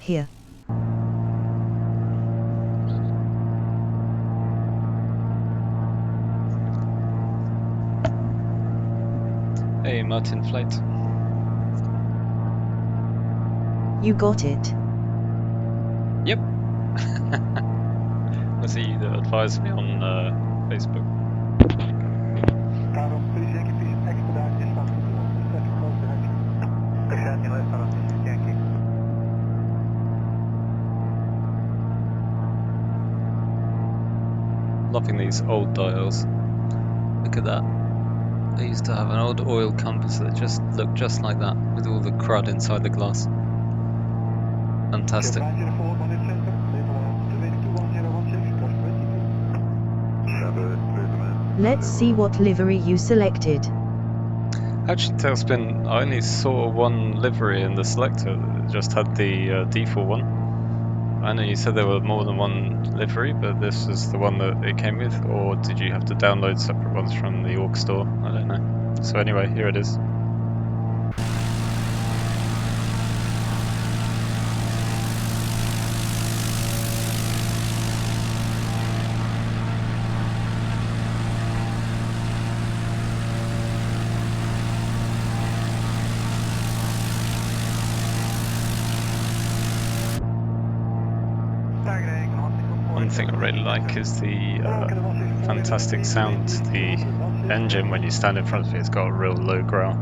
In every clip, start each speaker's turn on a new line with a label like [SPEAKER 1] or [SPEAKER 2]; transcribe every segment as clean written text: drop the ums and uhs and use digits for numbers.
[SPEAKER 1] here.
[SPEAKER 2] Hey, Martin Flight.
[SPEAKER 1] You got it.
[SPEAKER 2] Yep. Was he that advised me on Facebook? Loving these old dials. Look at that. I used to have an old oil compass that just looked just like that, with all the crud inside the glass. Fantastic.
[SPEAKER 1] Let's see what livery you selected.
[SPEAKER 2] Actually, Tailspin, I only saw one livery in the selector that just had the default one. I know you said there were more than one livery, but this is the one that it came with, or did you have to download separate ones from the org store? I don't know. So anyway, here it is. One thing I really like is the fantastic sound. The engine, when you stand in front of it, it's got a real low growl.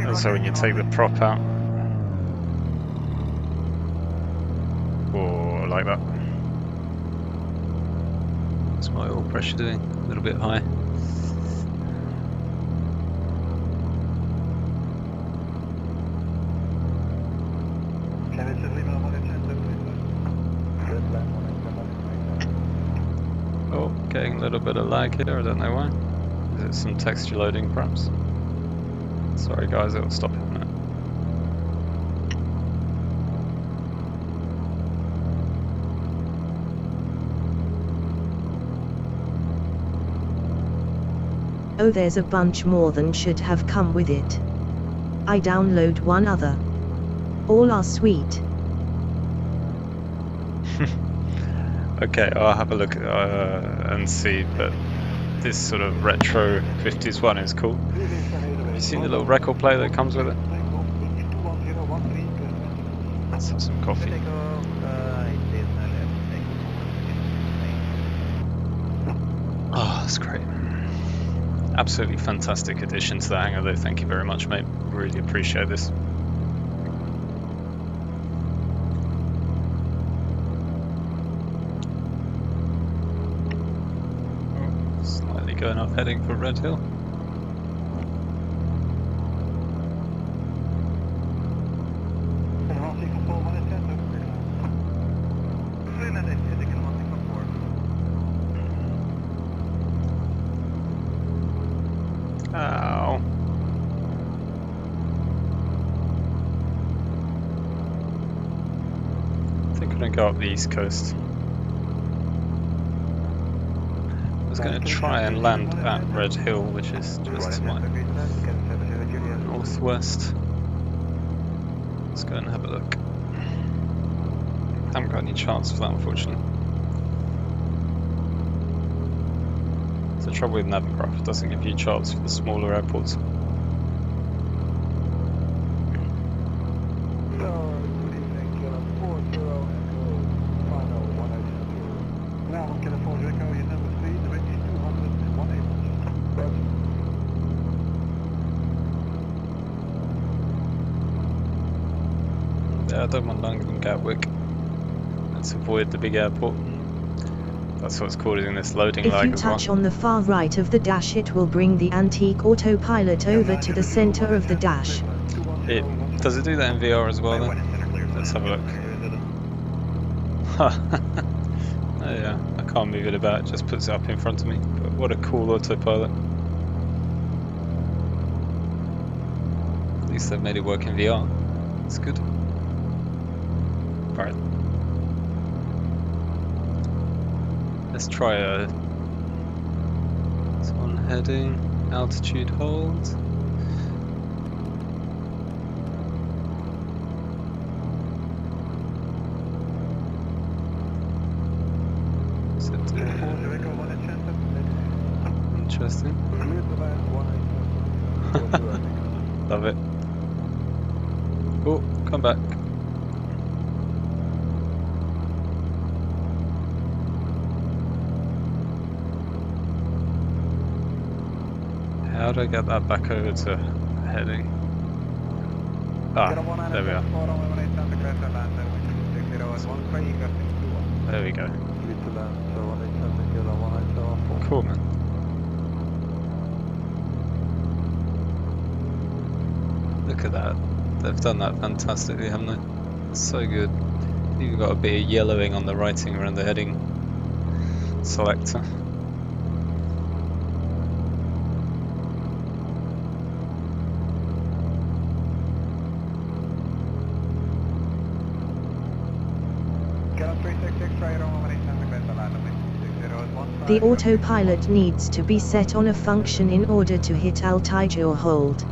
[SPEAKER 2] Also, when you take the prop out, oh, like that. What's my oil pressure doing? A little bit high. Oh, getting a little bit of lag here, I don't know why. Is it some texture loading perhaps? Sorry guys, it'll stop in a minute.
[SPEAKER 1] Oh, there's a bunch more than should have come with it. I download one other. All are sweet.
[SPEAKER 2] Okay, I'll have a look and see, but this sort of retro 50s one is cool. Have you seen the little record player that comes with it? Let's have some coffee. Oh, that's great. Absolutely fantastic addition to the hangar though, thank you very much mate, really appreciate this. Going up, heading for Red Hill. Ow. I think I'm gonna go up the east coast. I was going to try and land at Red Hill, which is just to my northwest. Let's go and have a look. Haven't got any chance for that, unfortunately. It's the trouble with Navion, it doesn't give you a chance for the smaller airports. Yeah, I don't want longer than Gatwick. Let's avoid the big airport. That's what's causing this loading lag as well.
[SPEAKER 1] If you touch on the far right of the dash, it will bring the antique autopilot over to the center of the dash.
[SPEAKER 2] Does it do that in VR as well then? Let's have a look. Oh yeah, I can't move it about, it just puts it up in front of me. But what a cool autopilot. At least they've made it work in VR. It's good. Right. Let's try a... It's on heading, altitude hold. Interesting. Love it. Oh, come back. How do I get that back over to heading? Ah, there we are. There we go. Cool, man. Look at that. They've done that fantastically, haven't they? It's so good. You've got a bit of yellowing on the writing around the heading selector.
[SPEAKER 1] The autopilot needs to be set on a function in order to hit altitude or hold.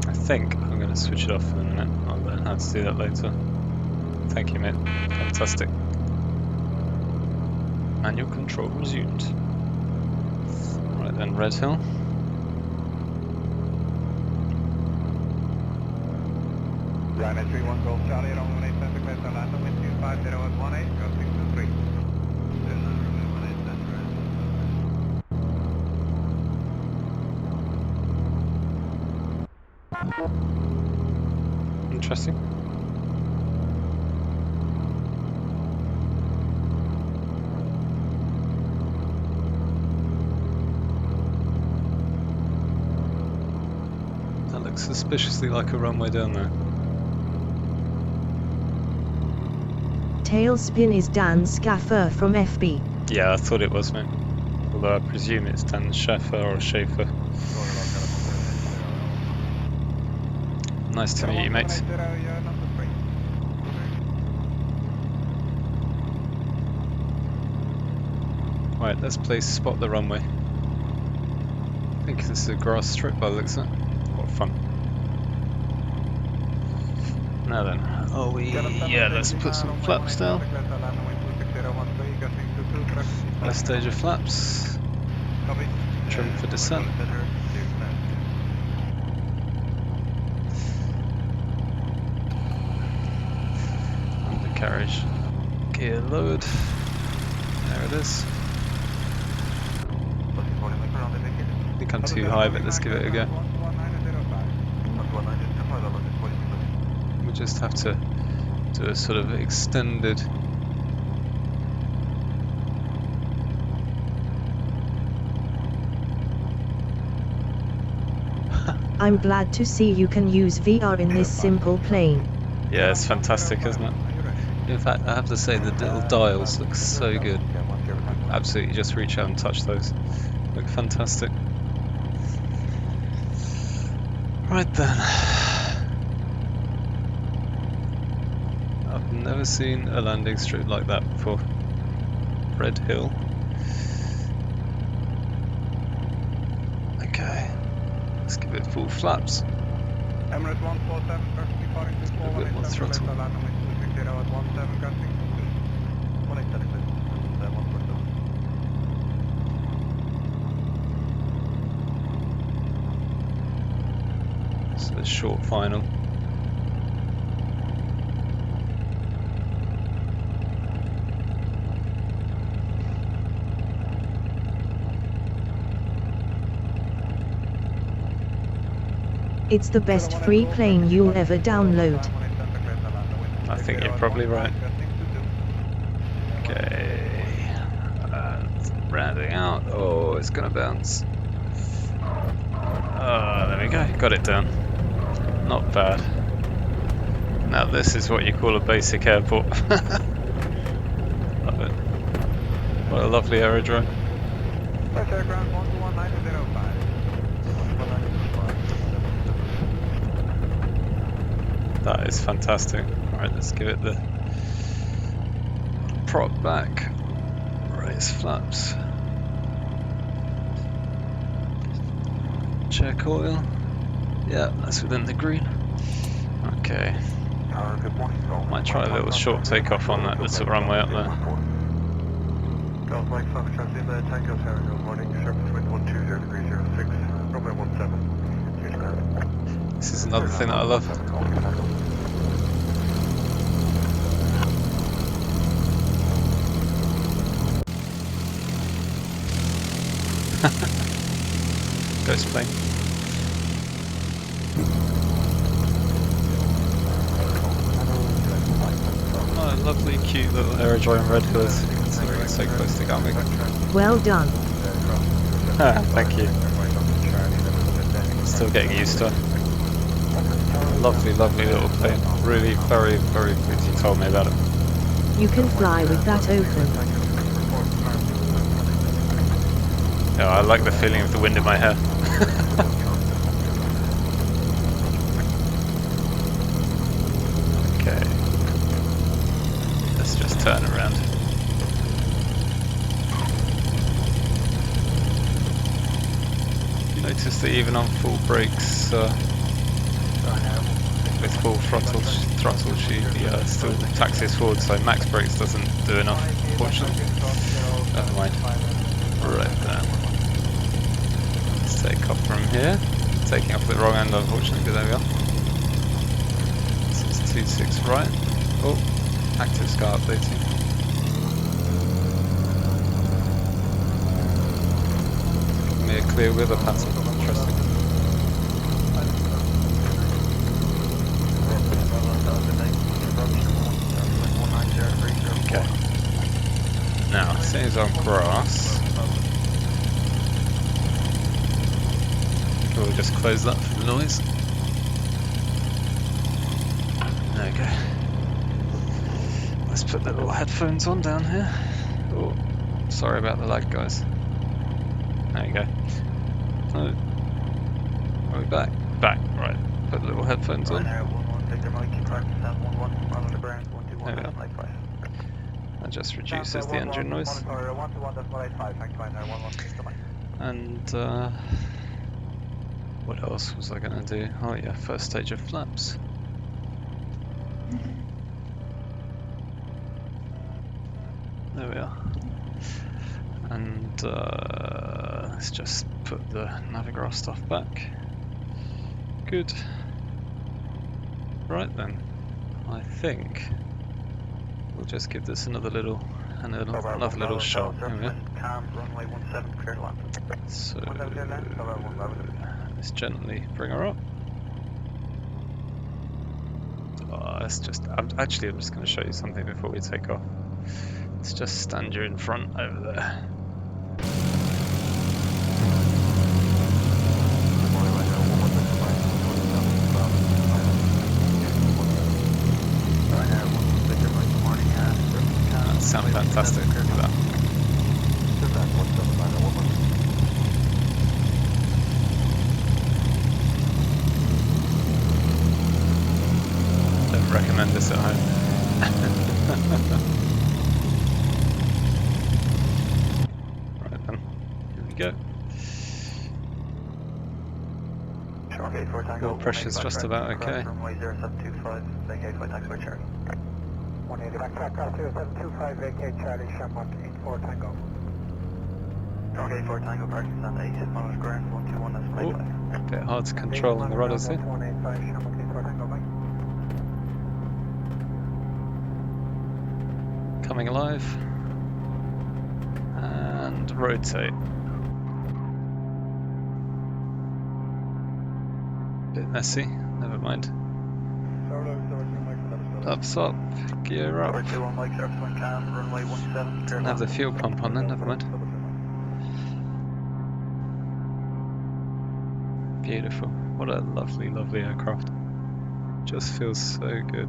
[SPEAKER 2] I think I'm going to switch it off in a minute. I'll learn how to do that later. Thank you, mate. Fantastic. Manual control resumed. Right then, Red Hill.
[SPEAKER 3] Runway 31 Golf Charlie, runway 18 clear to land, wind 250 at 18, crossing 23.
[SPEAKER 2] Interesting. That looks suspiciously like a runway down there.
[SPEAKER 1] Tailspin is Dan Scaffer from FB.
[SPEAKER 2] Yeah, I thought it was, mate. Although I presume it's Dan Schaffer or Schaefer. Nice to meet you, mate. Right, let's play spot the runway. I think this is a grass strip by the looks of it. What fun. Now then, are we... Yeah, let's put some flaps down. Last stage of flaps. Trim for descent. Undercarriage. Gear lowered. There it is. I think I'm too high, but let's give it a go. We just have to do a sort of extended
[SPEAKER 1] I'm glad to see you can use VR in this simple plane.
[SPEAKER 2] yeah, it's fantastic, isn't it? In fact, I have to say the little dials look so good. Absolutely, just reach out and touch those. Look fantastic. Right then. I've never seen a landing strip like that before. Red Hill. Okay. Let's give it full flaps.
[SPEAKER 3] Emirates 147, first departing to 418,
[SPEAKER 2] A bit more throttle. So the short final.
[SPEAKER 1] It's the best free plane you'll ever download.
[SPEAKER 2] I think you're probably right. Okay. Rounding out. Oh, it's gonna bounce. There we go. Got it down. Not bad. Now this is what you call a basic airport. Love it. What a lovely aerodrome. That is fantastic. Alright, let's give it the prop back. Raise flaps. Check oil. Yeah, that's within the green. Okay.
[SPEAKER 3] Good morning.
[SPEAKER 2] Might try a little short takeoff on that little runway up there.
[SPEAKER 3] Golf Mike Foxtrot Lima Tango Tower, good morning. Surface wind 120 degrees 06, runway 17. Huge ground.
[SPEAKER 2] This is another thing that I love. Ghost plane. Oh, lovely, cute little aerodrome red hills, considering it's so close to Gatwick.
[SPEAKER 1] Well done.
[SPEAKER 2] Thank you. Still getting used to it. Lovely, lovely little plane. Really, very, very pleased you told me about it.
[SPEAKER 1] You can fly with that open.
[SPEAKER 2] Yeah, I like the feeling of the wind in my hair. Okay. Let's just turn around. You notice that even on full brakes, with full throttle, she still taxis forward, so max brakes doesn't do enough, unfortunately. Never mind. Right then. Let's take off from here. Taking off the wrong end, unfortunately, but there we are. This is 26 right. Oh, active sky updating. Give me a clear weather pattern. Interesting. Okay. Now, as soon as I'm on grass, we'll just close that for the noise. There we go. Let's put the little headphones on down here. Oh, sorry about the lag, guys. There you go. Oh, are we back? Back, right. Put the little headphones on. There we are. That just reduces the engine noise. And what else was I going to do? Oh yeah, first stage of flaps. There we are. And let's just put the Navigraph stuff back. Good. Right then, I think we'll just give this another little shot. Here we go. So let's gently bring her up. Let's just. I'm just going to show you something before we take off. Let's just stand you in front over there. That sounds fantastic. Look at that. Don't recommend this at home. Right then, here we go. Oil pressure's just about okay.
[SPEAKER 3] 180 back track, 0725, vacate Charlie, Shamrock, 84 Tango. Dog 84 Tango, parking stand 8 miles ground, 121, that's
[SPEAKER 2] Oh, a bit hard to control on the rudders here.
[SPEAKER 3] 185, Shamrock, 84 Tango, bye.
[SPEAKER 2] Coming alive. And rotate. Bit messy, never mind. Ups up, gear up. Didn't have the fuel pump on then, never mind. Beautiful. What a lovely, lovely aircraft. Just feels so good.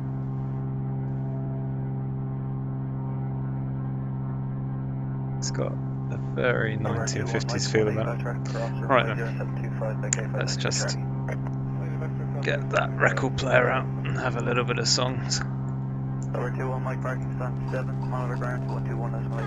[SPEAKER 2] It's got a very 1950s feel about it. Right then, let's just get that record player out and have a little bit of songs.
[SPEAKER 3] Over 21 Mike parking stand 7 monitor ground 121 that's my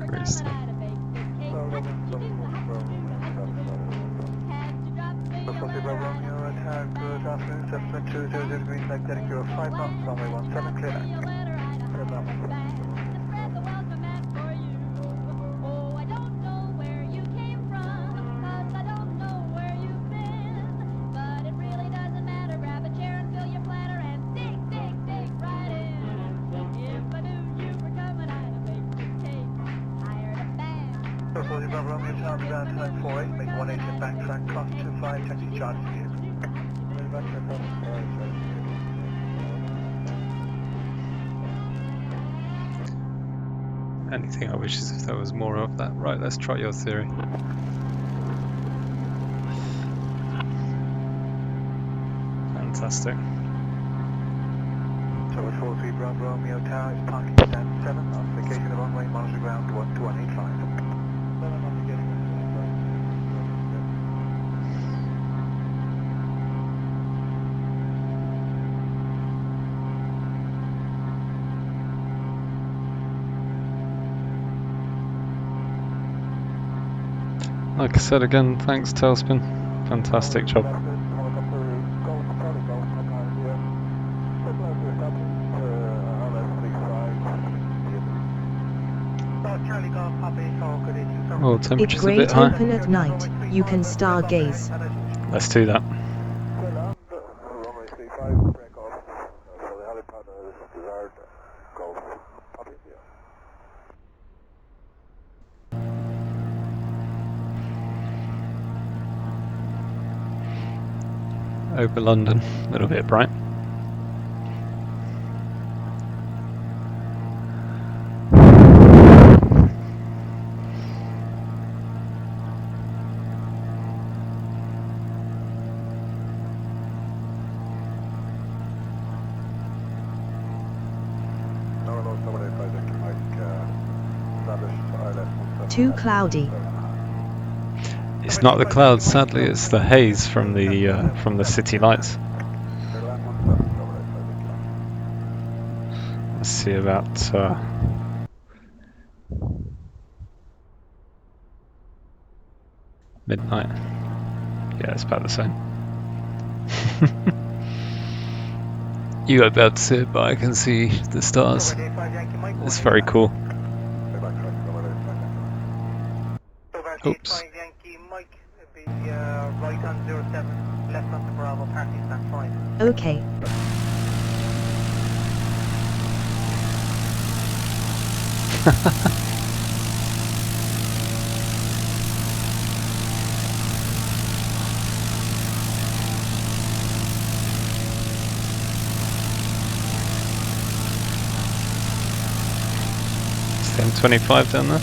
[SPEAKER 2] Christ.
[SPEAKER 3] Romeo, attack, good afternoon, 722, green flag, getting you a 5 knots, runway 17, clear back. Romeo, tower down time 48, make 180 back track, cost 25, taxi charge for you.
[SPEAKER 2] Anything I wish is if there was more of that. Right, let's try your theory. Fantastic.
[SPEAKER 3] Tower 43, Bravo Romeo Tower is parking stand 7, on vacation of runway, monitor ground 12185.
[SPEAKER 2] Like I said again, thanks Tailspin. Fantastic job. Oh, temperature's
[SPEAKER 1] It's
[SPEAKER 2] a bit
[SPEAKER 1] great
[SPEAKER 2] high.
[SPEAKER 1] open at night, you can stargaze.
[SPEAKER 2] Let's do that. Over London, a little bit bright.
[SPEAKER 1] Too cloudy.
[SPEAKER 2] It's not the clouds, sadly. It's the haze from the city lights. Let's see about midnight. Yeah, it's about the same. You won't be able to see it, but I can see the stars. It's very cool. Oops.
[SPEAKER 1] Okay.
[SPEAKER 2] It's the M25 down there, I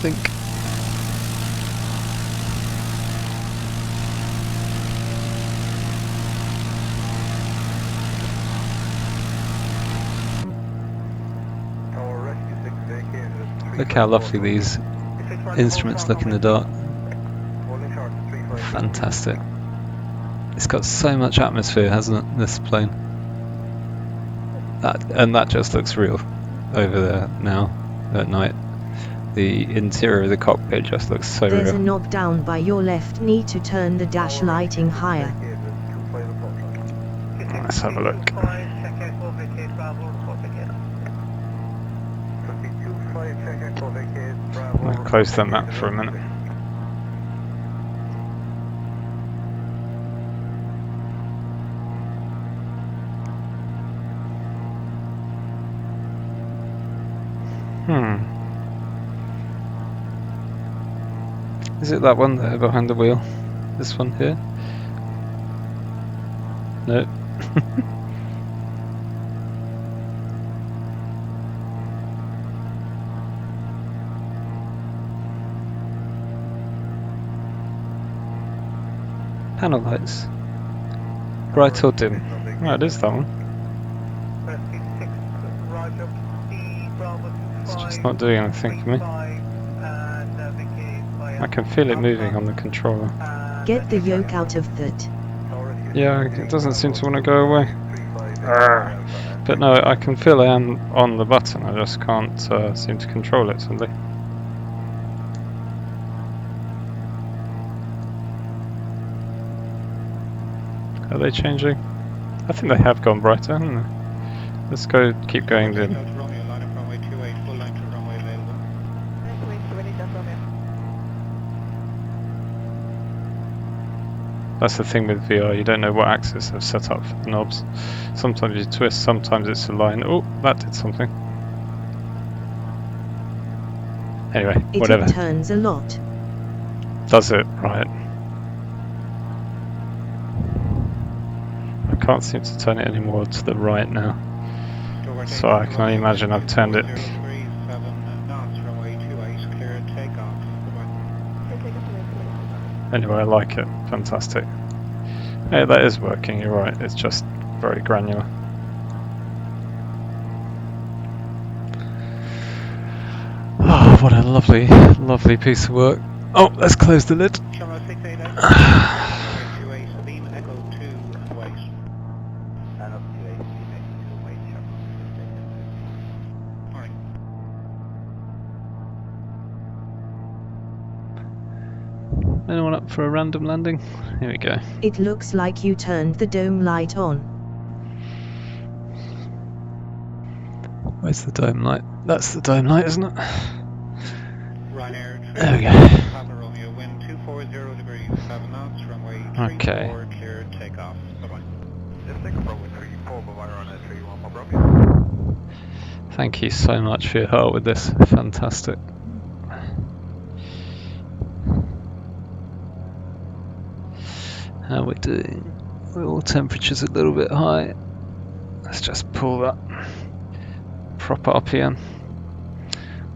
[SPEAKER 2] think. Look how lovely these instruments look in the dark. Fantastic. It's got so much atmosphere, hasn't it, this plane? That just looks real over there now at night. The interior of the cockpit just looks so real.
[SPEAKER 1] There's a knob down by your left knee to turn the dash lighting higher.
[SPEAKER 2] Let's have a look. I'll close the map for a minute. Is it that one there behind the wheel? This one here? No. Panel lights. Bright or dim? Oh, it is that one. It's just not doing anything for me. I can feel it moving on the controller.
[SPEAKER 1] Get the yoke out of that.
[SPEAKER 2] Yeah, it doesn't seem to want to go away. But no, I can feel I am on the button, I just can't seem to control it suddenly. Are they changing? I think they have gone brighter, haven't they? Let's go, keep going then.
[SPEAKER 3] Delta Romeo, line up runway 28, full line to runway available. Next week, so we need Delta Romeo.
[SPEAKER 2] That's the thing with VR, you don't know what axis they've set up for the knobs. Sometimes you twist, sometimes it's a line. Oh, that did something. Anyway, whatever.
[SPEAKER 1] It turns a lot.
[SPEAKER 2] Does it? Right. I can't seem to turn it any more to the right now. So I can only imagine I've turned it.
[SPEAKER 3] 7 knots, runway 28, clear takeoff.
[SPEAKER 2] Anyway, I like it. Fantastic. Yeah, that is working, you're right. It's just very granular. Oh, what a lovely, lovely piece of work. Oh, let's close the lid.
[SPEAKER 3] Channel 688, runway 28, beam echo 2 and wait. Channel 28, beam echo 2, wait, channel 688. Morning.
[SPEAKER 2] Anyone up for a random landing? Here we go.
[SPEAKER 1] It looks like you turned the dome light on.
[SPEAKER 2] Where's the dome light? That's the dome light, isn't it?
[SPEAKER 3] Ryanair,
[SPEAKER 2] There we go.
[SPEAKER 3] Papa Romeo, wind 240 degrees, 7 knots, runway 34,
[SPEAKER 2] Okay.
[SPEAKER 3] clear takeoff. Bye-bye. Just take a runway 34, but we're on a 31, Papa Romeo.
[SPEAKER 2] Thank you so much for your help with this. Fantastic. How we're doing? Oil temperature's a little bit high. Let's just pull that proper up here.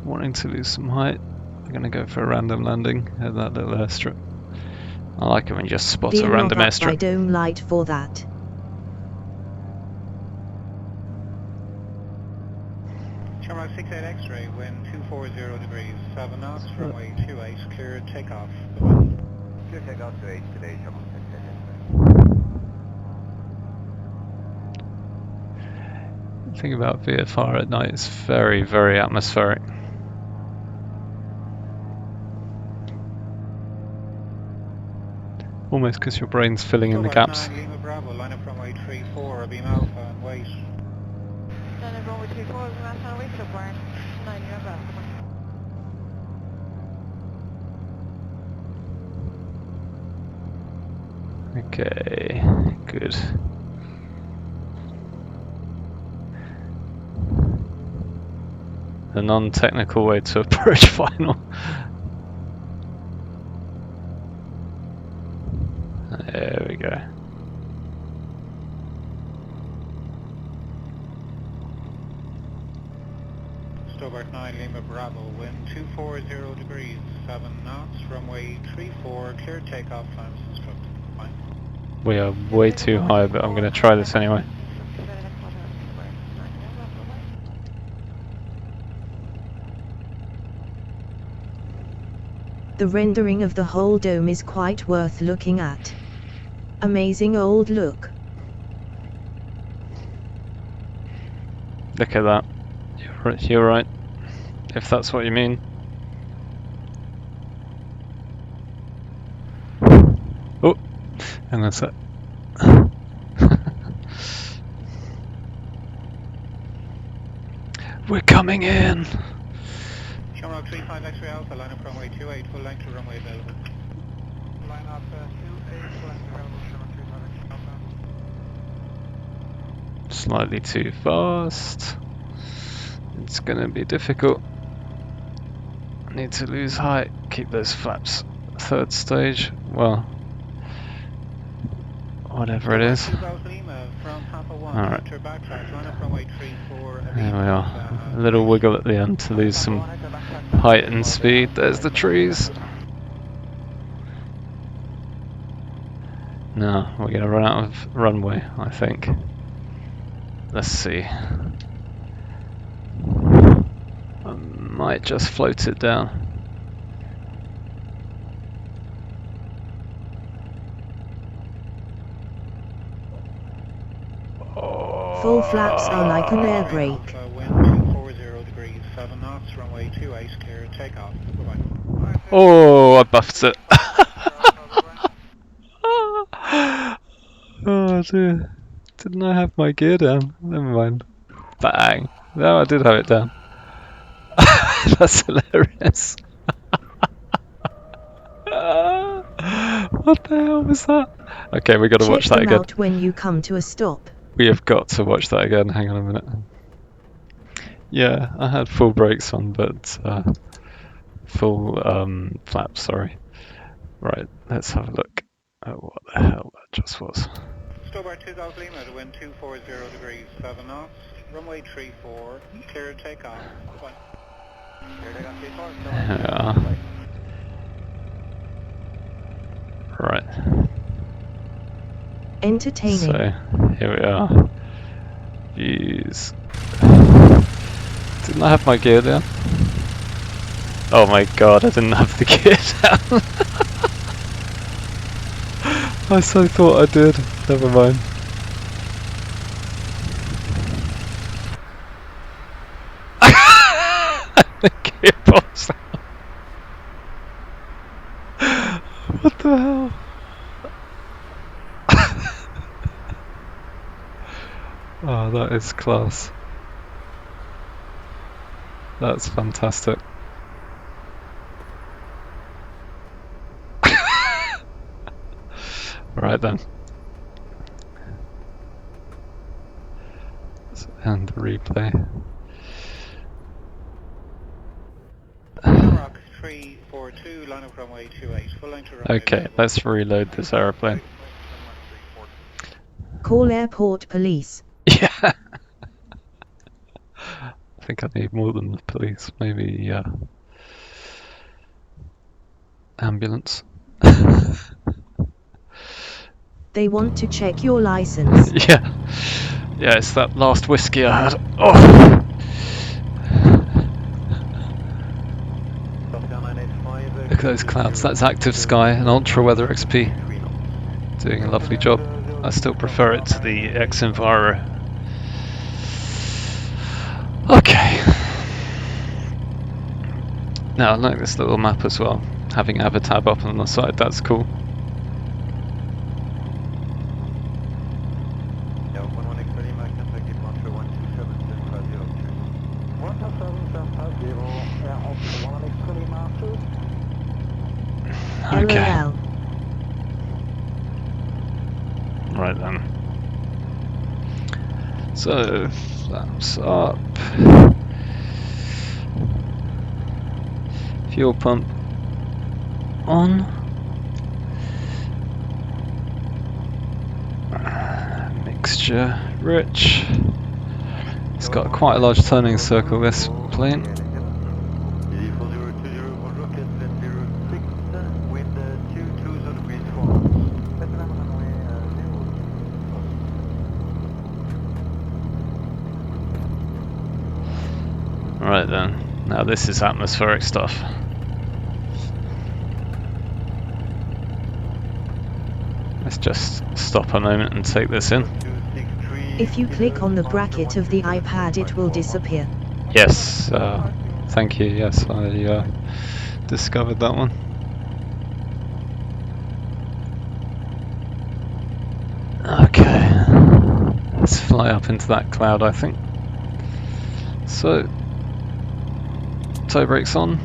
[SPEAKER 2] Wanting to lose some height. I'm going to go for a random landing at that little airstrip. I like it when you just spot a random
[SPEAKER 1] My
[SPEAKER 2] airstrip.
[SPEAKER 1] dome light for that.
[SPEAKER 3] Channel 68 X-ray, wind 240 degrees, 7 knots, runway 28, clear takeoff. Bye-bye. Clear takeoff to 8 today, Channel 68 X-ray.
[SPEAKER 2] The thing about VFR at night is very, very atmospheric. Almost because your brain's filling in the gaps.
[SPEAKER 3] 9 Lima Bravo, line up runway 34, beam alpha and wait. Line up runway 34, beam alpha and wait, so Brian. 9 Lima Bravo.
[SPEAKER 2] Okay, good. The non-technical way to approach final. There we go.
[SPEAKER 3] Stobart 9 Lima Bravo, wind 240 degrees, 7 knots, runway 34, clear takeoff, times instructed. Fine.
[SPEAKER 2] We are way too high, but I'm going to try this anyway.
[SPEAKER 1] The rendering of the whole dome is quite worth looking at. Amazing old look.
[SPEAKER 2] Look at that. You're right. If that's what you mean. Oh, and that's it. We're coming in.
[SPEAKER 3] Shamrock 35 X-ray Alpha, line up runway 28, full length to runway available. Line up 28, full length available, Shamrock 35 X-ray Alpha.
[SPEAKER 2] Slightly too fast. It's gonna be difficult. I need to lose height. Keep those flaps. Third stage. Well, whatever it is. Alright. There we are. A little wiggle at the end to lose some height and speed. There's the trees. No, we're going to run out of runway, I think. Let's see. I might just float it down.
[SPEAKER 1] Full flaps are like an air brake.
[SPEAKER 3] Alpha, wind 240 degrees, 7 knots, runway 28, clear takeoff. Bye-bye.
[SPEAKER 2] Oh, I buffed it. Oh dear. Didn't I have my gear down? Never mind. Bang. No, I did have it down. That's hilarious. What the hell was that? Okay, we got to
[SPEAKER 1] Check
[SPEAKER 2] watch that
[SPEAKER 1] them
[SPEAKER 2] again.
[SPEAKER 1] out when you come to a stop.
[SPEAKER 2] We have got to watch that again. Hang on a minute. Yeah, I had full brakes on, but full flaps, sorry. Right, let's have a look at what the hell that just was.
[SPEAKER 3] Stobar 2000 Lima, to wind 240 degrees, 7 knots, runway 34, clear takeoff. Bye-bye. Clear takeoff, 34,
[SPEAKER 2] Yeah. Right.
[SPEAKER 1] Entertaining.
[SPEAKER 2] So here we are. Jeez. Didn't I have my gear down? Oh my god, I didn't have the gear down. I so thought I did. Never mind. The gearbox. What the hell? Oh, that is class. That's fantastic. Right then. And the replay.
[SPEAKER 3] Rock 342, line of runway 28, full line to runway.
[SPEAKER 2] Okay, let's reload this aeroplane.
[SPEAKER 1] Call airport police.
[SPEAKER 2] Yeah. I think I need more than the police. Maybe ambulance.
[SPEAKER 1] They want to check your license.
[SPEAKER 2] Yeah. Yeah, it's that last whiskey I had. Oh. Look at those clouds. That's active sky and ultra weather XP. Doing a lovely job. I still prefer it to the X Enviro. Okay. Now I like this little map as well. Having Avatab up on the side, that's cool. Okay.
[SPEAKER 1] LOL.
[SPEAKER 2] Right then. So, flaps up. Fuel pump on. Mixture rich. It's got quite a large turning circle, this plane. Right then, now this is atmospheric stuff. Let's just stop a moment and take this in.
[SPEAKER 1] If you click on the bracket of the iPad, it will disappear.
[SPEAKER 2] Yes, thank you, yes, I discovered that one. Okay, let's fly up into that cloud, I think. So, toe brakes on.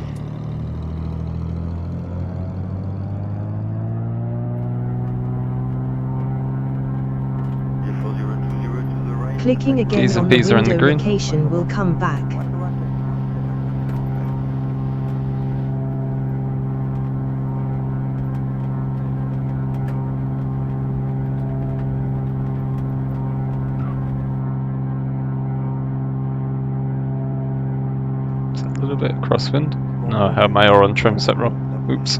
[SPEAKER 1] Clicking again
[SPEAKER 2] Ds and
[SPEAKER 1] on the
[SPEAKER 2] Bs are in the
[SPEAKER 1] window
[SPEAKER 2] green.
[SPEAKER 1] location will come back.
[SPEAKER 2] Is that a little bit of crosswind? No, I have my oar on trim set wrong. Oops.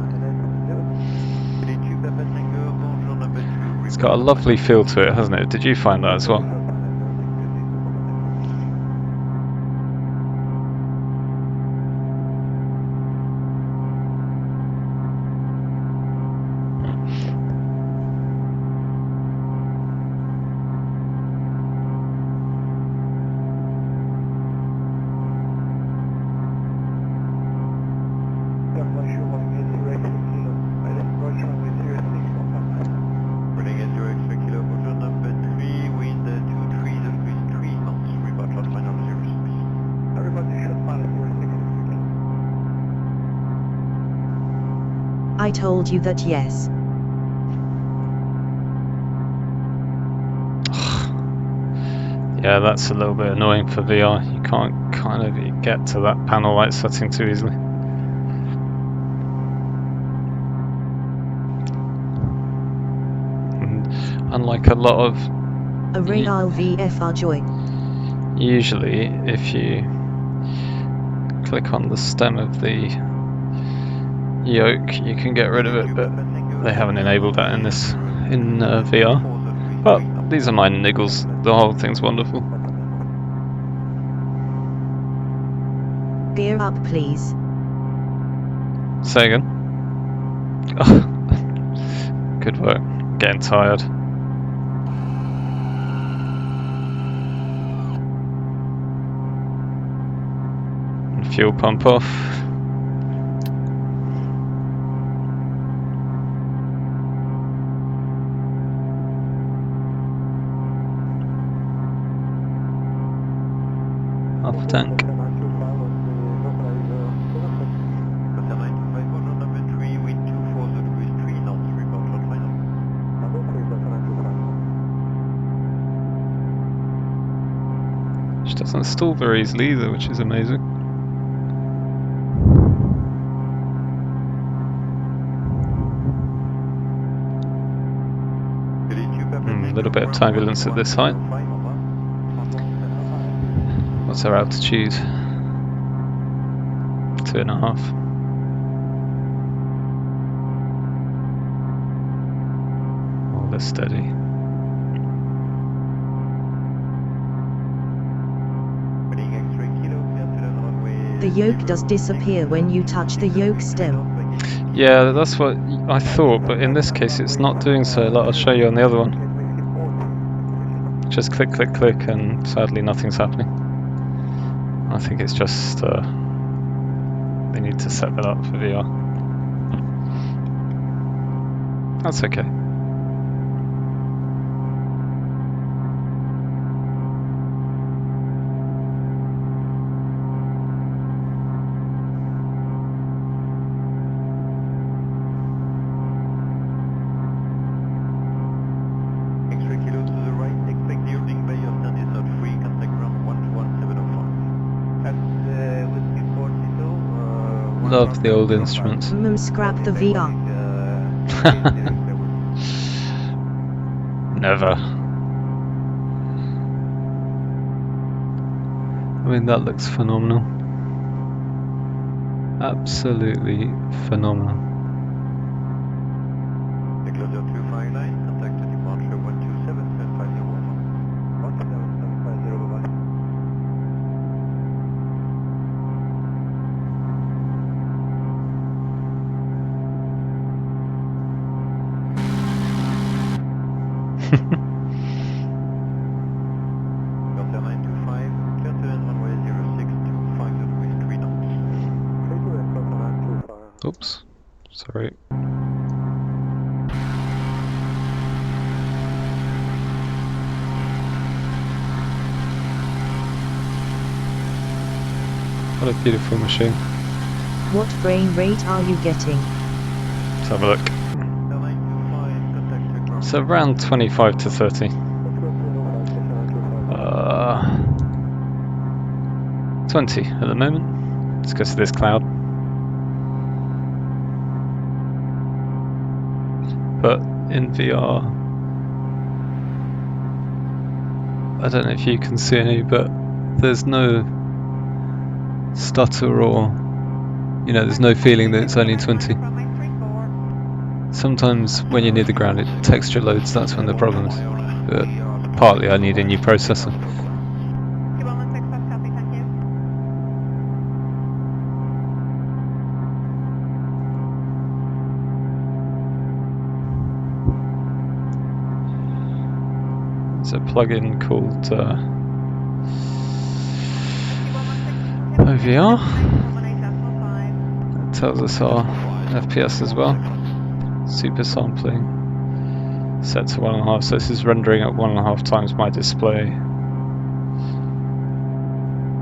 [SPEAKER 2] It's got a lovely feel to it, hasn't it? Did you find that as well?
[SPEAKER 1] I told you that yes.
[SPEAKER 2] Yeah, that's a little bit annoying for VR. You can't kind of get to that panel light setting too easily. And unlike a lot of...
[SPEAKER 1] A real VFR joy.
[SPEAKER 2] Usually, if you click on the stem of the yoke, you can get rid of it, but they haven't enabled that in VR. But these are my niggles. The whole thing's wonderful.
[SPEAKER 1] Gear up, please.
[SPEAKER 2] Say again. Oh, good work. Getting tired. And fuel pump off. Half tank. Which doesn't stall very easily either, which is amazing. A little bit of turbulence at this height. What's our altitude? 2.5. Oh, they're steady.
[SPEAKER 1] The yoke does disappear when you touch the yoke stem.
[SPEAKER 2] Yeah, that's what I thought, but in this case it's not doing so. I'll show you on the other one. Just click, click, click, and sadly nothing's happening. I think it's just they need to set that up for VR. That's okay. Love the old instruments.
[SPEAKER 1] Scrap the VR.
[SPEAKER 2] Never. I mean, that looks phenomenal. Absolutely phenomenal.
[SPEAKER 3] Enclosure 259, contact to departure 127.750. 17750, bye-bye. Delta 925, clear to land runway 0625 degrees 3 knots. Clear to land Delta 925.
[SPEAKER 2] Oops, sorry. What a beautiful machine.
[SPEAKER 1] What frame rate are you getting?
[SPEAKER 2] Let's have a look.
[SPEAKER 3] Delta 925, contact to ground.
[SPEAKER 2] It's around 25 to 30. 20 at the moment. Let's go to this cloud. But in VR, I don't know if you can see any, but there's no stutter or, you know, there's no feeling that it's only 20. Sometimes when you're near the ground it texture loads, that's when the problem is. But partly I need a new processor. There's a plugin called OVR that tells us our FPS as well. Super sampling set to 1.5, so this is rendering at 1.5 times my display.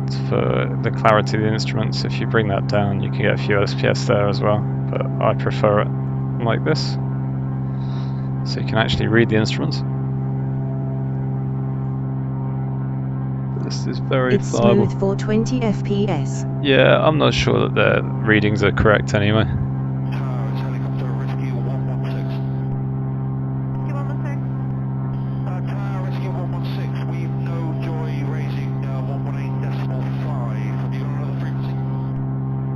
[SPEAKER 2] It's for the clarity of the instruments. If you bring that down, you can get a few FPS there as well, but I prefer it. like this, so you can actually read the instruments. This is very
[SPEAKER 1] It's
[SPEAKER 2] flyable.
[SPEAKER 1] smooth for 20 FPS.
[SPEAKER 2] Yeah, I'm not sure that their readings are correct anyway.
[SPEAKER 3] Towers, helicopter rescue 116.
[SPEAKER 4] Rescue 116.
[SPEAKER 3] Tower rescue 116, we've no joy raising 118.5. Have you got another frequency?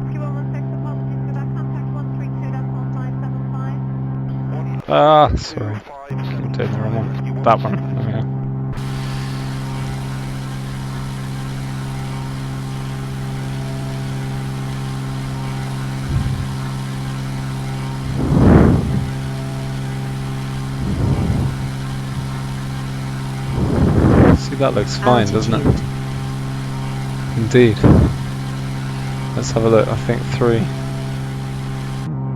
[SPEAKER 4] Rescue 116, apologies for that. Contact 132.575.
[SPEAKER 2] Ah, sorry. I'm doing the wrong one. That one. There we go. See, that looks fine, doesn't it? Indeed. Let's have a look. I think 3.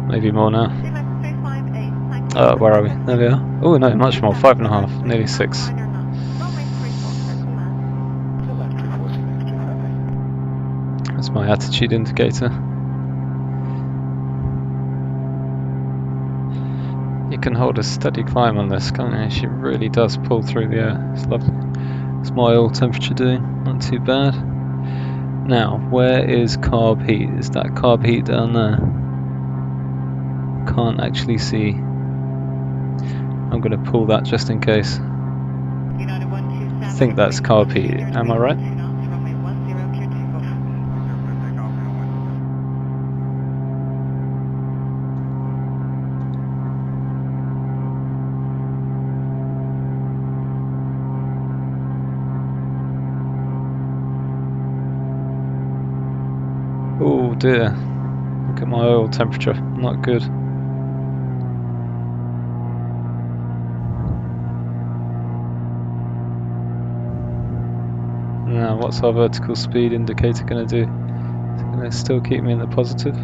[SPEAKER 2] Maybe more now.
[SPEAKER 4] Delux 358. Thank you.
[SPEAKER 2] Where are we? There we are. Oh no, much more. 5.5. Nearly 6.
[SPEAKER 4] Runway 34, circle land.
[SPEAKER 3] To left 346,
[SPEAKER 2] That's my attitude indicator. You can hold a steady climb on this, can't you? She really does pull through the air. It's lovely. What's my oil temperature doing? Not too bad. Now, where is carb heat? Is that carb heat down there? Can't actually see. I'm going to pull that just in case.
[SPEAKER 4] United 127.
[SPEAKER 2] I think that's carb heat. Am I right?
[SPEAKER 4] Runway 10 clear takeoff.
[SPEAKER 2] Oh dear. Look at my oil temperature. Not good. Now, what's our vertical speed indicator going to do? Is it going to still keep me in the positive?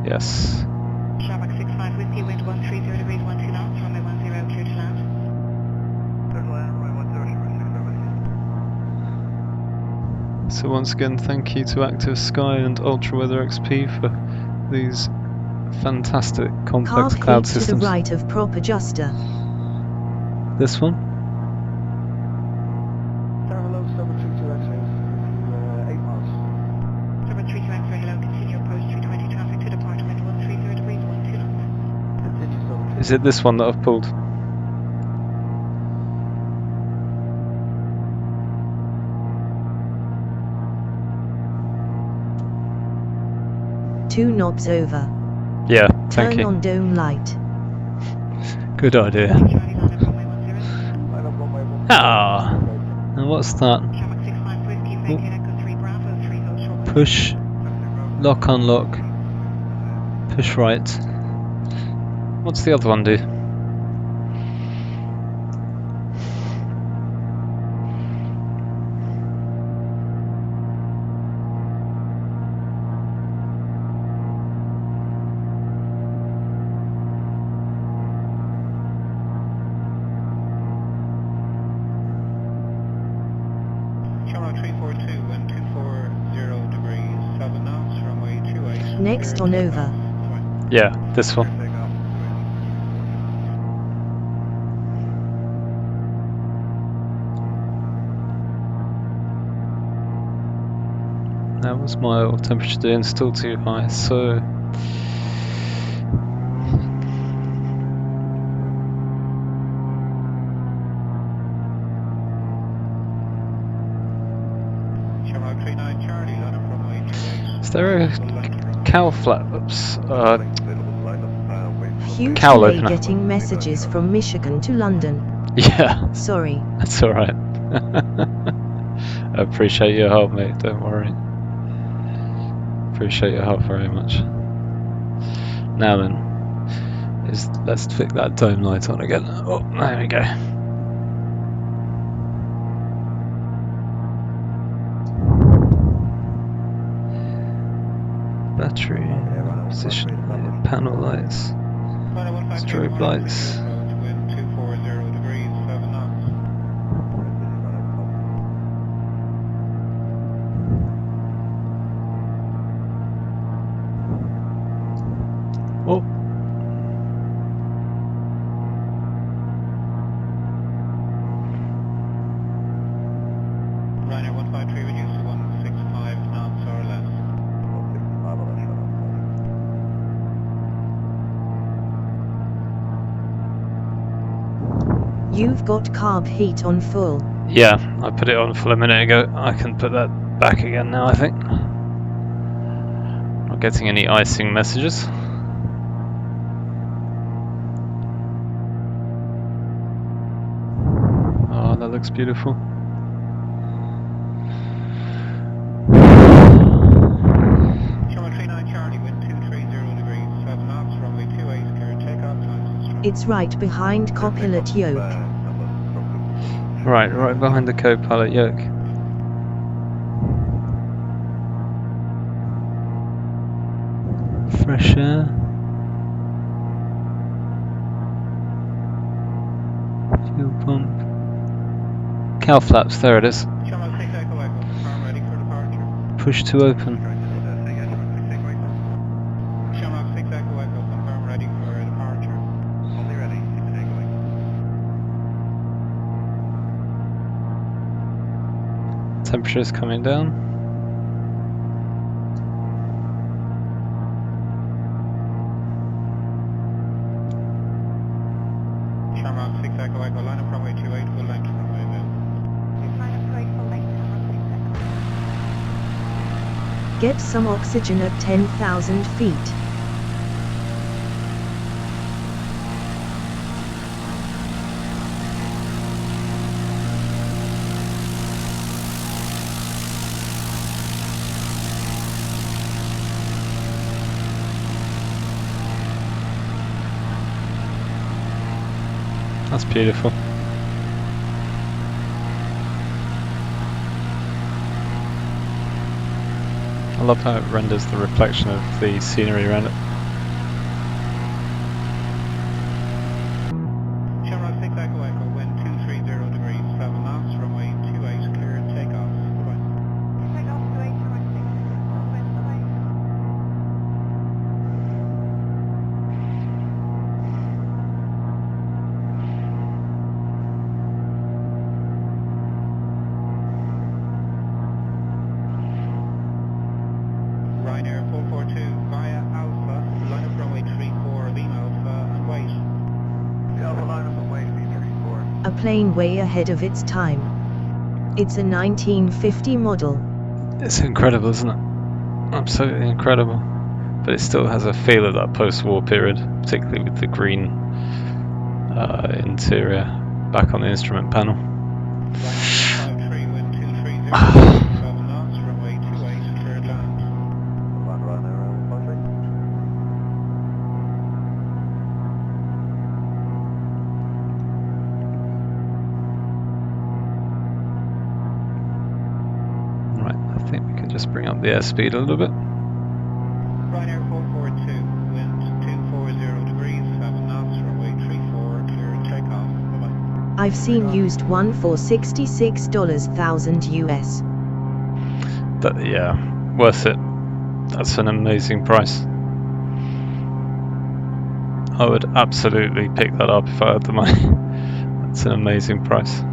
[SPEAKER 2] Yes.
[SPEAKER 4] Shamrock 65 Whiskey, wind 130 degrees, 12 knots, runway 10 clear to land.
[SPEAKER 2] So once again, thank you to Active Sky and Ultra Weather XP for these fantastic complex
[SPEAKER 1] Carb
[SPEAKER 2] cloud
[SPEAKER 1] heat to the
[SPEAKER 2] systems.
[SPEAKER 1] right of prop adjuster.
[SPEAKER 2] This one?
[SPEAKER 3] Tower hello, 732 X-ray, 8 miles.
[SPEAKER 4] 732 X-ray, hello, continue approach 320 traffic to depart, wind 130 degrees, 12 knots.
[SPEAKER 3] Continue 732.
[SPEAKER 2] Is it this one that I've pulled?
[SPEAKER 1] Two knobs over.
[SPEAKER 2] Yeah, thank
[SPEAKER 1] Turn
[SPEAKER 2] you.
[SPEAKER 1] on dome light.
[SPEAKER 2] Good idea.
[SPEAKER 4] Charlie landed runway 10.
[SPEAKER 3] Line up runway 1.
[SPEAKER 2] Ah! Now what's that?
[SPEAKER 4] Shamrock 65 Whiskey, vacate Echo 3 Bravo, 3 hold short.
[SPEAKER 2] Push, lock, unlock, push right. What's the other one do?
[SPEAKER 3] Shamrock 342, wind 240 degrees, 7 knots, runway 28.
[SPEAKER 1] Next on over.
[SPEAKER 2] Yeah, this one. That was my oil temperature doing, still too high, so
[SPEAKER 3] Shamrock 39 Charlie, line up runway 28.
[SPEAKER 2] is there a cow flaps?
[SPEAKER 1] Huge
[SPEAKER 2] Cowl
[SPEAKER 1] delay
[SPEAKER 2] opener.
[SPEAKER 1] getting messages from Michigan to London.
[SPEAKER 2] Yeah,
[SPEAKER 1] Sorry.
[SPEAKER 2] that's alright. I appreciate your help, mate, don't worry. Appreciate your help very much. Now then, let's flick that dome light on again. Oh, there we go. Battery, position, panel lights, strobe lights.
[SPEAKER 3] Wind 240 degrees, 7 knots.
[SPEAKER 2] Oh,
[SPEAKER 1] You've got carb heat on full.
[SPEAKER 2] Yeah, I put it on full a minute ago. I can put that back again now, I think. Not getting any icing messages. Oh, that looks beautiful.
[SPEAKER 3] Channel 39 Charlie, wind 230 degrees, 7 knots, runway 28, clear takeoff, times instructed.
[SPEAKER 1] It's right behind copilot yoke.
[SPEAKER 2] Right behind the co-pilot yoke. Fresh air. Fuel pump. Cow flaps, there it is.
[SPEAKER 3] Channel 6 Echo Echo, confirm ready for departure.
[SPEAKER 2] Push to open.
[SPEAKER 3] Channel 6 Echo Echo, confirm ready for departure. Only ready, 6 Echo Echo.
[SPEAKER 2] Temperature's coming down.
[SPEAKER 3] Channel 6 Echo Echo, line up runway 28, full length runway available.
[SPEAKER 4] Line up right full length, Channel 6 Echo.
[SPEAKER 1] Get some oxygen at 10,000 feet.
[SPEAKER 2] That's beautiful. I love how it renders the reflection of the scenery around it.
[SPEAKER 3] Channel 6 Echo Echo, wind 230 degrees, 7 knots, runway 28, clear takeoff. Bye-bye.
[SPEAKER 4] Takeoff to 8, Channel 6 Echo, wind bye.
[SPEAKER 3] Ryanair 442 via Alpha, line up runway 34, Lima Alpha, and wait. Alpha line up and wait, V34.
[SPEAKER 1] A plane way ahead of its time. It's a 1950 model.
[SPEAKER 2] It's incredible, isn't it? Absolutely incredible. But it still has a feel of that post-war period, particularly with the green interior back on the instrument panel.
[SPEAKER 3] Ryanair 153, wind 230, 7 knots, runway 28, clear land. Ryanair 153.
[SPEAKER 2] Right, I think we can just bring up the airspeed a little bit.
[SPEAKER 3] Ryanair 442, wind 240 degrees, 7 knots, runway 34, clear takeoff. Bye-bye.
[SPEAKER 1] I've seen used one for $66,000 US.
[SPEAKER 2] That, yeah, worth it. That's an amazing price. I would absolutely pick that up if I had the money. That's an amazing price.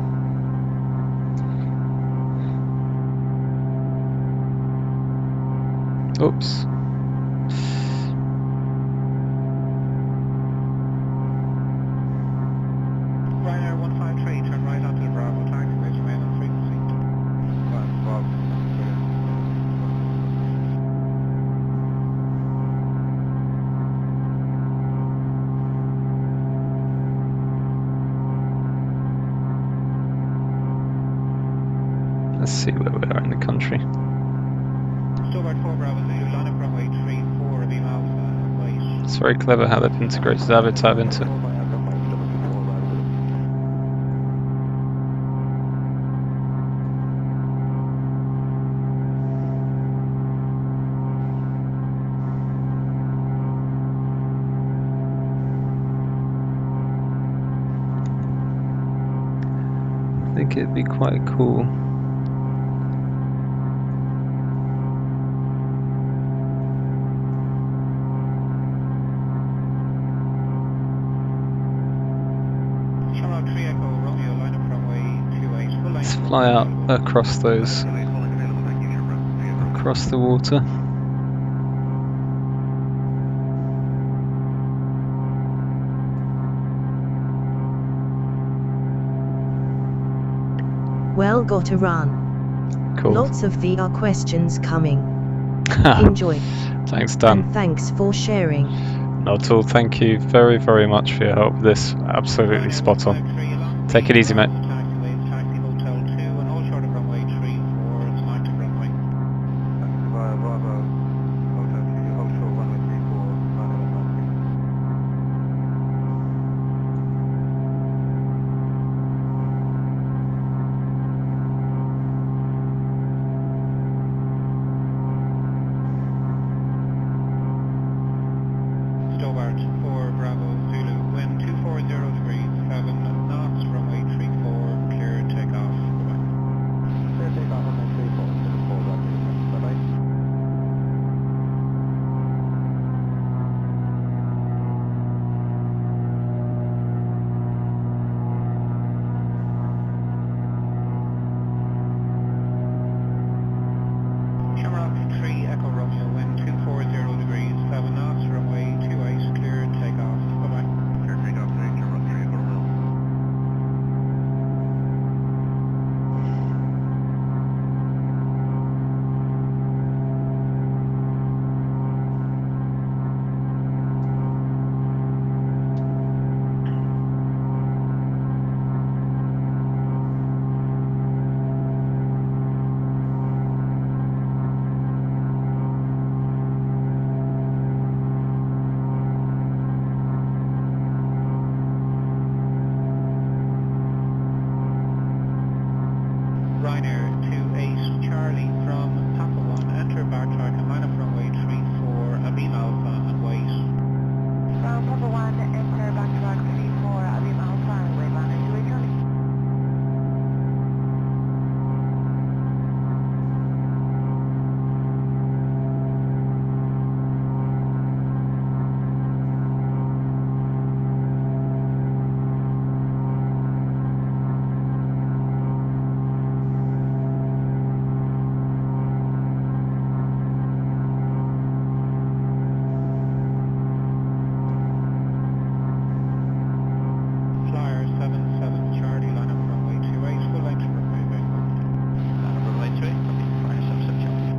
[SPEAKER 2] Oops.
[SPEAKER 3] Ryanair 153, turn right onto the Bravo taxiway, remain on frequency.
[SPEAKER 2] Let's see where we are in the country.
[SPEAKER 3] Stobart 4 Bravo Zulu, line up runway 34, Lima Alpha, and wait.
[SPEAKER 2] It's very clever how they've integrated Avatar into it. I think it'd be quite cool.
[SPEAKER 3] Channel 3 Echo Romeo, line up runway 28, full
[SPEAKER 2] Let's
[SPEAKER 3] length.
[SPEAKER 2] fly out across those, across the water.
[SPEAKER 1] Well, gotta run.
[SPEAKER 2] Cool.
[SPEAKER 1] Lots of VR questions coming. Enjoy.
[SPEAKER 2] Thanks, Dan.
[SPEAKER 1] And thanks for sharing.
[SPEAKER 2] Not at all. Thank you very, very much for your help. This absolutely spot on. Take it easy, mate.
[SPEAKER 3] Taxi Hotel 2 and all short of runway 34, it's an active runway. Taxi via Bravo, Hotel 2, hold short runway 34, runway 193. Stobart 4 Bravo Zulu, wind 240 degrees, 7 knots, runway 34, clear takeoff. Bye-bye. Clear takeoff, runway 34, to the 4 right, bye-bye. Shamrock 3 Echo Romeo, wind 240 degrees, 7 knots, runway 28, clear takeoff. Bye-bye. Clear takeoff, Shamrock 3 Echo Romeo. Ryanair 28 Charlie from Papa 1, enter backtrack and line up runway 34, Abeam Alpha and wait.
[SPEAKER 4] From Papa 1, enter backtrack 34, Aviom Alpha and wait runner 28 Charlie.
[SPEAKER 3] Flyer 77 Charlie, line up runway 28, full length runway available. Line up runway 28, copy. Flyer 77 Charlie.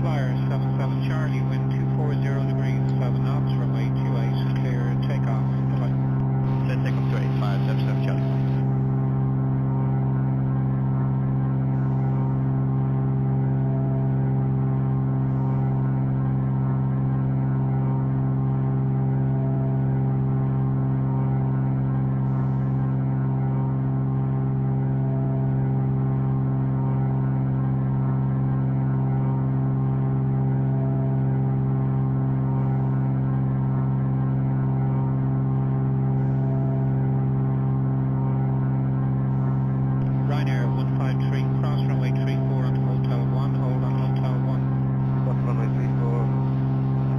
[SPEAKER 3] Flyer 77 Charlie, wind 240 degrees, 7 knots, runway 28, clear takeoff. Bye-bye. Clear takeoff 28, Flyer 77 Charlie. Ryanair 153, cross runway 34 onto Hotel 1, hold on Hotel 1. Cross runway 34,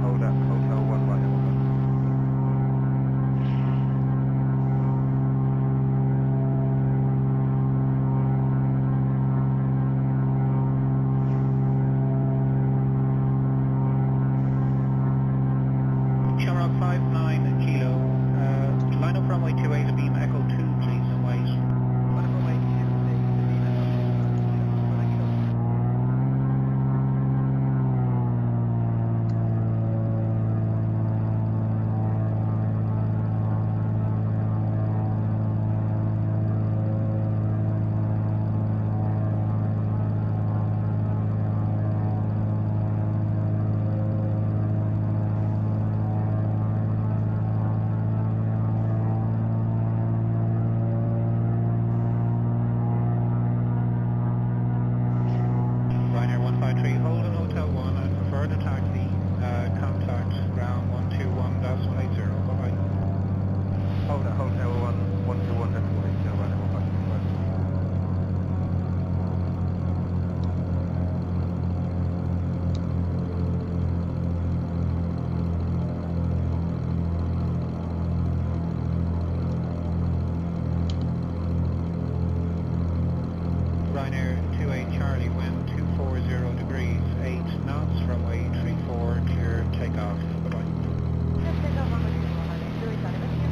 [SPEAKER 3] hold at Hotel 1, Ryanair 153. Shamrock 59 Kilo, line up runway 28, Abeam Echo 2 please and wait. Line up runway 28, Abeam Echo 2, thank you. Ryanair 153, hold on Hotel 1 and prefer the taxi, contact ground 121.80, bye-bye. Hold at Hotel 1, 121.80, Ryanair 153, bye. Ryanair 28 Charlie, wind 240 degrees, 8 knots, runway 34, clear takeoff. Bye-bye.
[SPEAKER 4] Clear takeoff, runway 34, Navion 28, Charlie, thank you.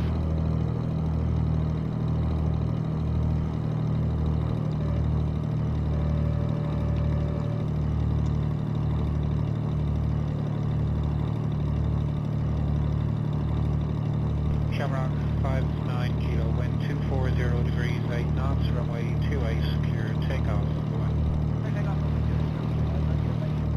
[SPEAKER 3] Shamrock 59 kilo, wind 240 degrees, 8 knots, runway 28, clear takeoff. Bye-bye.
[SPEAKER 4] Clear takeoff, runway 28, thank you.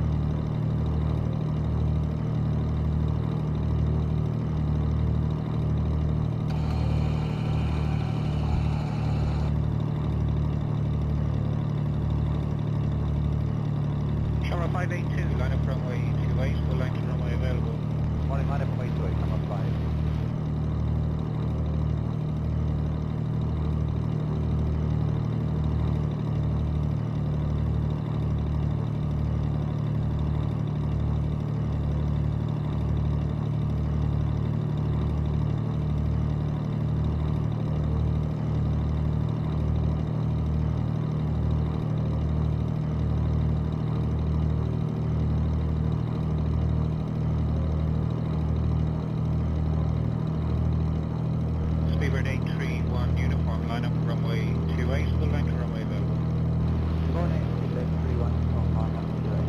[SPEAKER 3] Shamrock 582, line up runway 28, full length runway available.
[SPEAKER 5] Morning, line up runway 28, come up 5.
[SPEAKER 3] Speedbird 831 uniform, line up runway 28, full length runway available.
[SPEAKER 5] Morning, Speedbird 31 from line up 28.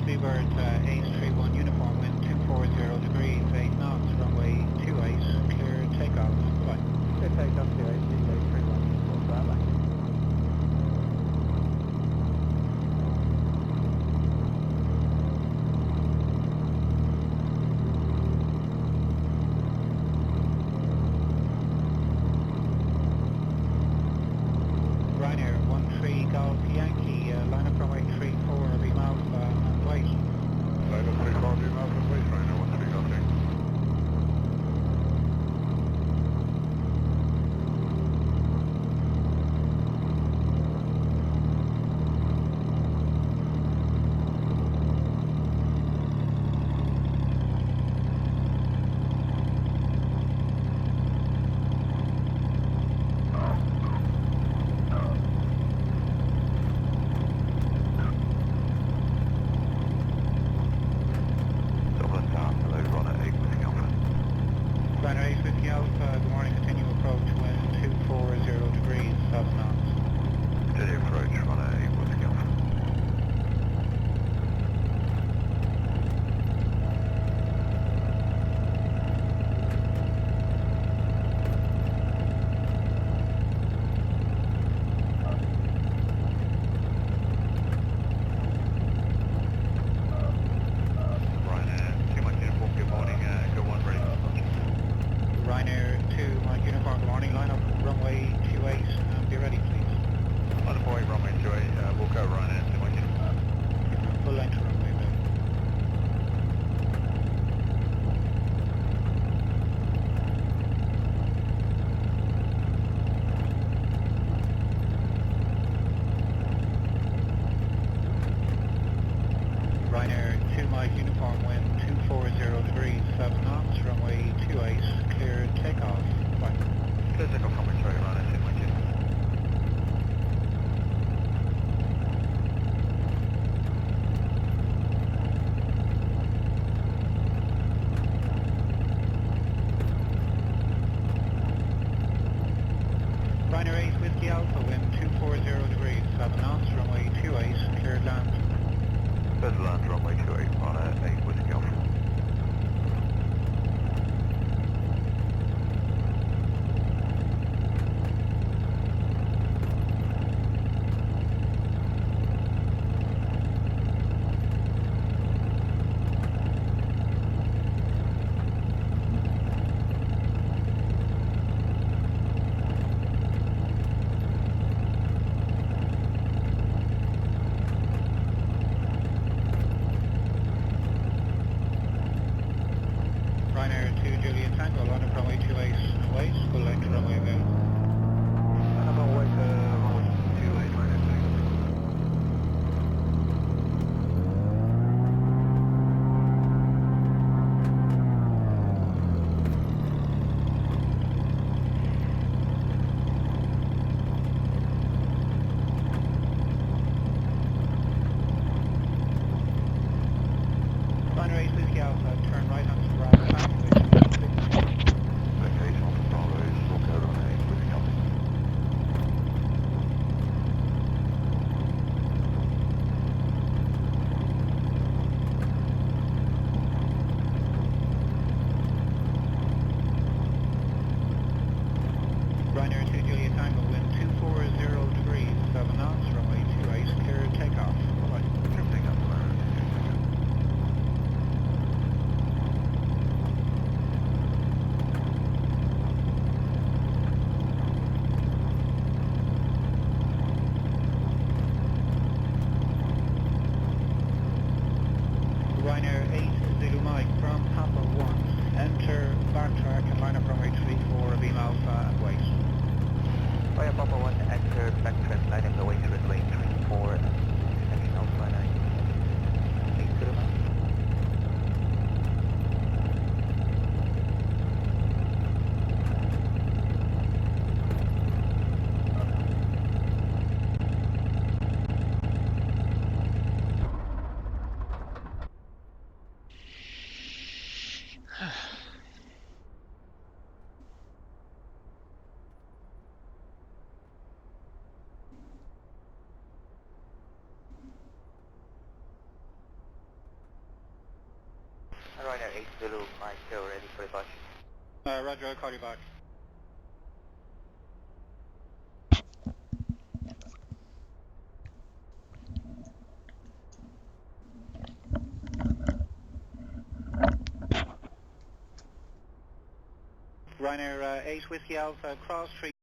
[SPEAKER 3] Speedbird 831 uniform, wind 240 degrees, 8 knots, runway 28, clear takeoff. Bye.
[SPEAKER 5] Clear takeoff 28, Speedbird 31 uniform, Bravo.
[SPEAKER 3] Ryanair 13 Golf Yankee, line up runway 34, beam alpha and wait.
[SPEAKER 6] Line up 34, beam alpha and wait, Ryanair 13 Golf Yankee. Dublin Town, hello, Ryanair 8 Whiskey Alpha.
[SPEAKER 3] Ryanair 8 Whiskey Alpha, good morning, continue approach, wind 240 degrees, 7 knots.
[SPEAKER 6] Continue approach, Ryanair 8 Whiskey Alpha. Ryanair 2 Mike Uniform, good morning, go 1 ready for launch.
[SPEAKER 3] Ryanair 2 Mike uniform, good morning, line up runway 28 and be ready please.
[SPEAKER 6] Line up 8 runway 28, walk out Ryanair 2 Mike Uniform.
[SPEAKER 3] Full length runway available. Ryanair 2 Mike uniform, wind 240 degrees, 7 knots, runway 28, clear takeoff. Bye.
[SPEAKER 6] Clear takeoff runway 28, Ryanair 2 Mike Uniform.
[SPEAKER 3] Ryanair 8 Whiskey Alpha, wind 240 degrees, 7 knots, runway 28, cleared land.
[SPEAKER 6] Clear land runway 28, Ryanair 8 Whiskey Alpha.
[SPEAKER 5] trend line and going through the range 34 and heading Alpha 9. 8 to the map. Ryanair 8 Zulu, Mike, go ready for the bus.
[SPEAKER 3] Roger, I'll call you back. Ryanair 8 Whiskey Alpha, cross 3.